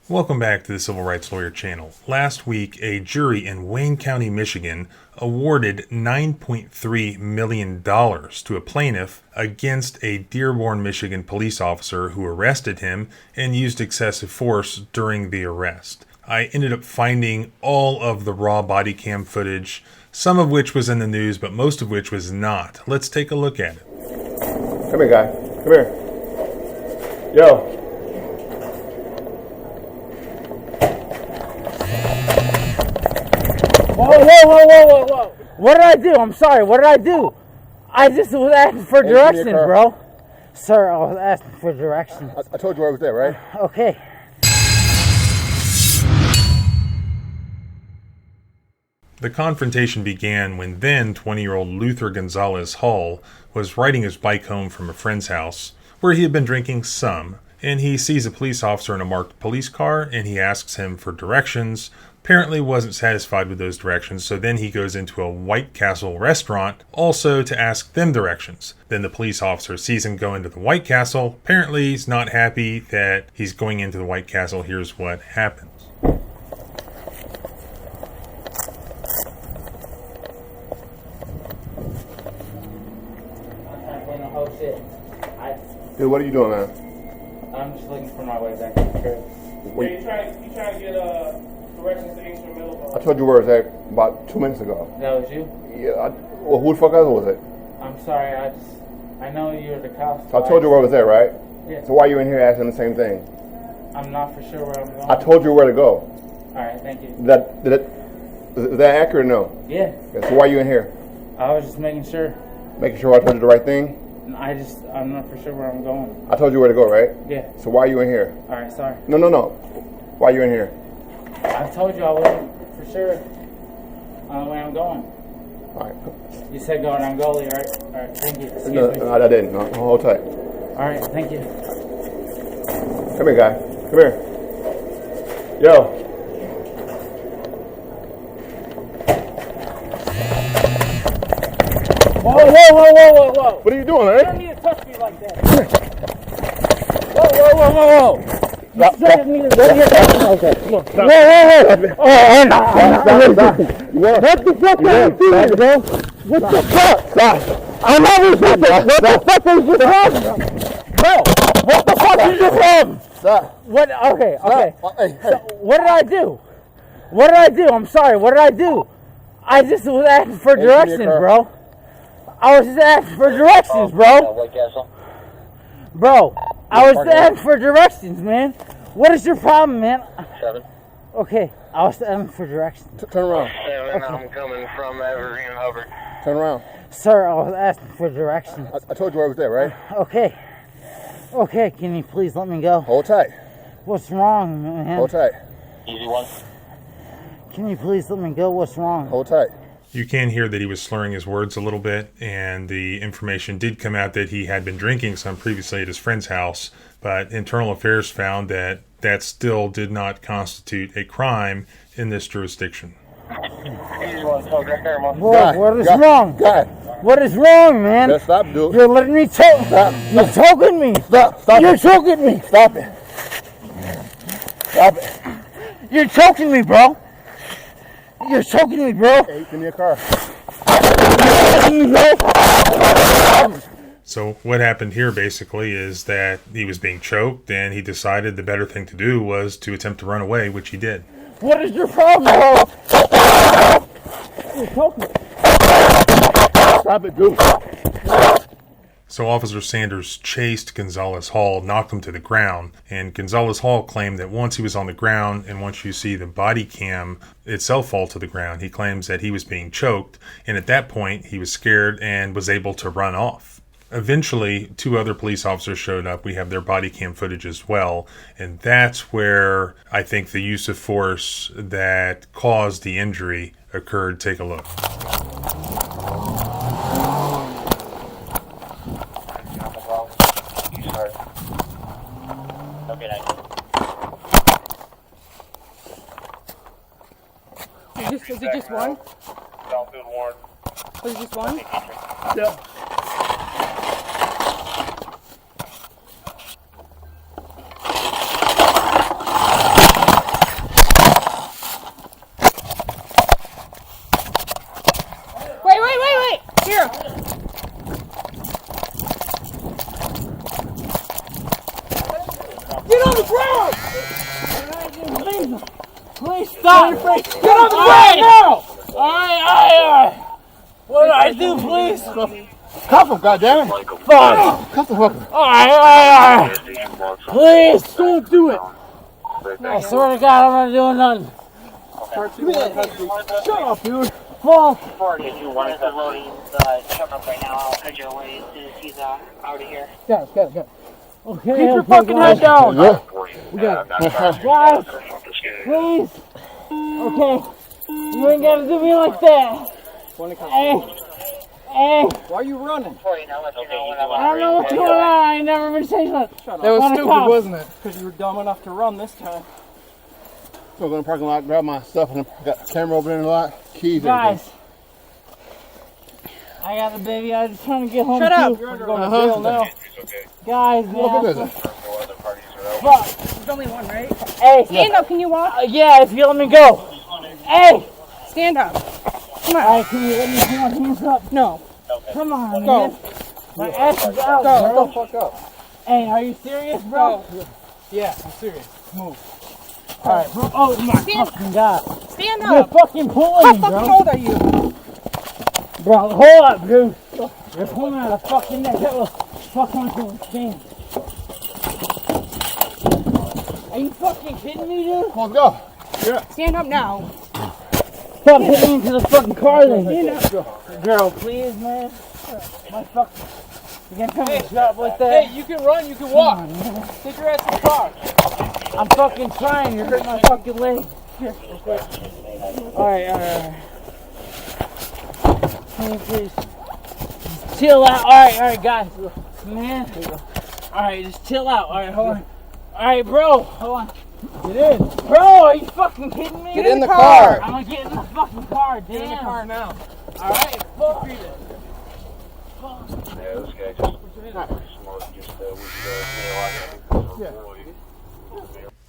Welcome back to the Civil Rights Lawyer channel. Last week, a jury in Wayne County, Michigan awarded $9.3 million to a plaintiff against a Dearborn, Michigan police officer who arrested him and used excessive force during the arrest. I ended up finding all of the raw body cam footage, some of which was in the news, but most of which was not. Let's take a look at it. Come here, guy. Come here. Yo. Whoa. What did I do? I'm sorry. What did I do? I just was asking for directions, bro. Sir, I was asking for directions. I told you I was there, right? Okay. The confrontation began when then 20-year-old Luther Gonzalez Hall was riding his bike home from a friend's house where he had been drinking some, and he sees a police officer in a marked police car and he asks him for directions. Apparently wasn't satisfied with those directions, so then he goes into a White Castle restaurant also to ask them directions. Then the police officer sees him go into the White Castle. Apparently he's not happy that he's going into the White Castle. Here's what happens. Dude, what are you doing, man? I'm just looking for my way back to the church. You trying to get directions to Eastern Middle? I told you where it was at about 2 minutes ago. That was you? Yeah. Well, who the fuck else was it? I'm sorry. I know you're the cops. So I told you where it was at, right? Yeah. So why are you in here asking the same thing? I'm not for sure where I'm going. I told you where to go. All right, thank you. Is that accurate or no? Yeah. So why are you in here? I was just making sure. Making sure I told you the right thing? I'm not for sure where I'm going. I told you where to go, right? Yeah. So why are you in here? All right, sorry. No. Why are you in here? I told you I wasn't for sure on where I'm going. All right. You said go and I'm goalie, right? All right, thank you. Excuse me. No, I didn't. No, hold tight. All right, thank you. Come here, guy. Come here. Yo. Whoa. What are you doing, You man? don't need to touch me like that. Whoa. You shouldn't need to touch me like that. Stop. Whoa. Oh, no. What the fuck are you doing, bro? What the fuck? Stop. I'm always with this. What the fuck is this from? Bro, what the fuck is this from? Stop. What? Okay. Hey. So, what did I do? I'm sorry. What did I do? I just was asking for directions, bro. I was just asking for directions, bro. Bro, I was just asking for directions, man. What is your problem, man? 7. Okay, I was asking for directions. Turn around. 7, I'm coming from Evergreen over. Turn around. Sir, I was asking for directions. I told you where I was there, right? Okay, can you please let me go? Hold tight. What's wrong, man? Hold tight. Easy one. Can you please let me go? What's wrong? Hold tight. You can hear that he was slurring his words a little bit, and the information did come out that he had been drinking some previously at his friend's house, but Internal Affairs found that that still did not constitute a crime in this jurisdiction. Easy one. Talk right there, man. Whoa, what is wrong? Guy. What is wrong, man? Just stop, dude. You're letting me choke. Stop. You're choking me. Stop. You're choking me. Stop it. Stop it. You're choking me, bro. You're choking me, bro. Hey, give me a car. So what happened here basically is that he was being choked, and he decided the better thing to do was to attempt to run away, which he did. What is your problem, bro? You're choking me. Stop it, dude. So Officer Sanders chased Gonzalez Hall, knocked him to the ground, and Gonzalez Hall claimed that once he was on the ground and once you see the body cam itself fall to the ground, he claims that he was being choked, and at that point he was scared and was able to run off. Eventually, 2 other police officers showed up. We have their body cam footage as well, and that's where I think the use of force that caused the injury occurred. Take a look. Is it just one? Downfield warrant. Was it just one? Yeah. Please stop! Get on the way now! Alright. What do I do, please? Cuff him, goddammit. Fuck! Cuff the fucker. Alright. Please don't do it. I swear to God, I'm not doing nothing. Shut up, dude. Fuck! If you want to loading the truck up right now, I'll head your way as soon as he's out of here. Got it. Okay, Keep your fucking head down. Guys, please. Okay. You ain't gotta do me like that. Hey. Why are you running? I don't know what's going on. I ain't never been saying that. That was stupid, wasn't it? Because you were dumb enough to run this time. So I go in the parking lot, grab my stuff, and I got the camera over there in the lot, keys, Guys. I got the baby. I was just trying to get home. Shut up. Too. You're going to jail now. Guys, Look at man. this. Fuck. There's only one, right? Hey. Stand up, can you walk? Yeah, if you let me go. Hey. Stand up. Come on. Alright, can you let me put my hands up? No. Come on, Go. man. My ass is out, Shut bro. the fuck up. Hey, are you serious, bro? Yeah, I'm serious. Move. Alright, bro. Oh my fucking God. Stand You're up. fucking pulling How me, fucking bro. old are you? Bro, hold up, dude. You're pulling me out of fucking neck. That was fucking insane. Are you fucking kidding me, dude? Come on, go. Stand up now. Stop hitting me into the fucking car then. Stand up. Girl, please, man. My fucking... You can't tell me to shut up like that. Hey, you can run, you can walk. Take your ass in the car. I'm fucking trying. You're hurting my fucking leg. Here, real quick. Alright. Can you please chill out? Alright, guys. Man. Alright, just chill out. Alright, hold on. Alright, bro. Hold on. Get in. Bro, are you fucking kidding me? Get in the car. I'm gonna get in the fucking car. Damn. Get in the car now. Alright, fuck.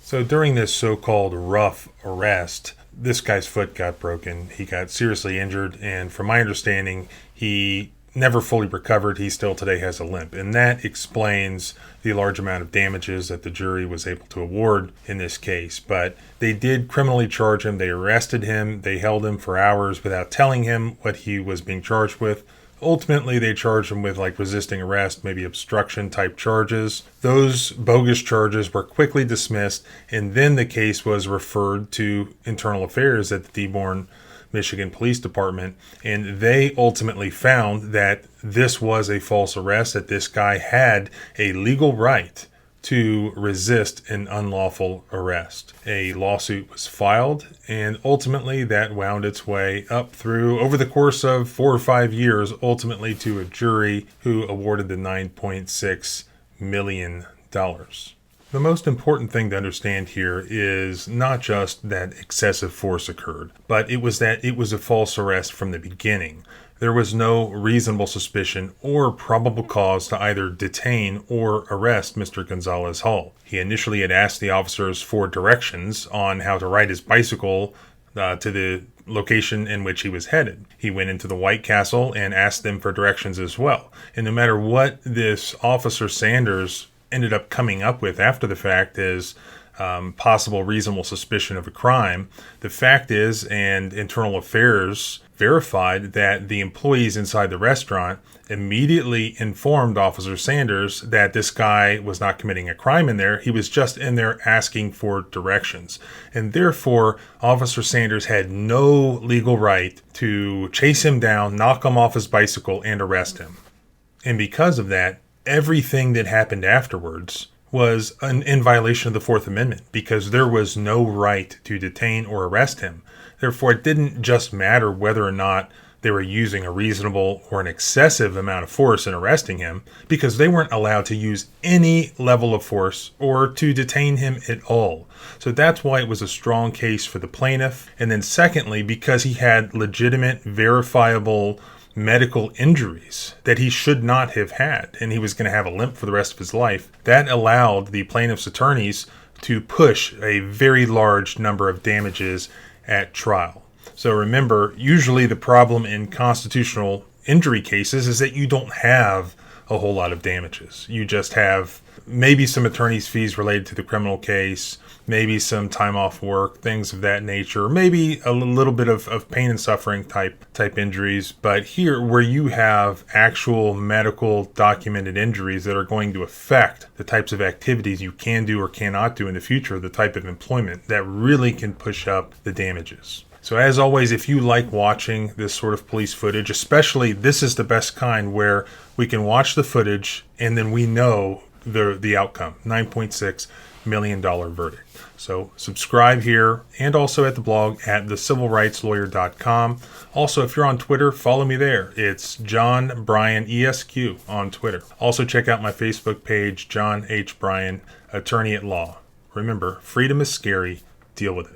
So during this so-called rough arrest, this guy's foot got broken. He got seriously injured, and from my understanding, he never fully recovered. He still today has a limp, and that explains the large amount of damages that the jury was able to award in this case. But they did criminally charge him. They arrested him. They held him for hours without telling him what he was being charged with. Ultimately, they charged him with resisting arrest, maybe obstruction type charges. Those bogus charges were quickly dismissed, and then the case was referred to Internal Affairs at the Dearborn, Michigan Police Department, and they ultimately found that this was a false arrest, that this guy had a legal right to resist an unlawful arrest. A lawsuit was filed, and ultimately that wound its way up through, over the course of 4 or 5 years, ultimately to a jury who awarded the $9.6 million. The most important thing to understand here is not just that excessive force occurred, but it was that it was a false arrest from the beginning. There was no reasonable suspicion or probable cause to either detain or arrest Mr. Gonzalez Hall. He initially had asked the officers for directions on how to ride his bicycle to the location in which he was headed. He went into the White Castle and asked them for directions as well. And no matter what this Officer Sanders ended up coming up with after the fact is possible reasonable suspicion of a crime, the fact is, and Internal Affairs verified, that the employees inside the restaurant immediately informed Officer Sanders that this guy was not committing a crime in there. He was just in there asking for directions. And therefore, Officer Sanders had no legal right to chase him down, knock him off his bicycle, and arrest him. And because of that, everything that happened afterwards was in violation of the Fourth Amendment, because there was no right to detain or arrest him. Therefore, it didn't just matter whether or not they were using a reasonable or an excessive amount of force in arresting him, because they weren't allowed to use any level of force or to detain him at all. So that's why it was a strong case for the plaintiff. And then secondly, because he had legitimate, verifiable medical injuries that he should not have had, and he was going to have a limp for the rest of his life, that allowed the plaintiff's attorneys to push a very large number of damages at trial. So remember, usually the problem in constitutional injury cases is that you don't have a whole lot of damages. You just have maybe some attorney's fees related to the criminal case, maybe some time off work, things of that nature, maybe a little bit of pain and suffering type injuries. But here, where you have actual medical documented injuries that are going to affect the types of activities you can do or cannot do in the future, the type of employment, that really can push up the damages. So as always, if you like watching this sort of police footage, especially this is the best kind where we can watch the footage and then we know the outcome, $9.6 million verdict. So subscribe here and also at the blog at thecivilrightslawyer.com. Also, if you're on Twitter, follow me there. It's John Bryan ESQ on Twitter. Also check out my Facebook page, John H. Bryan, Attorney at Law. Remember, freedom is scary. Deal with it.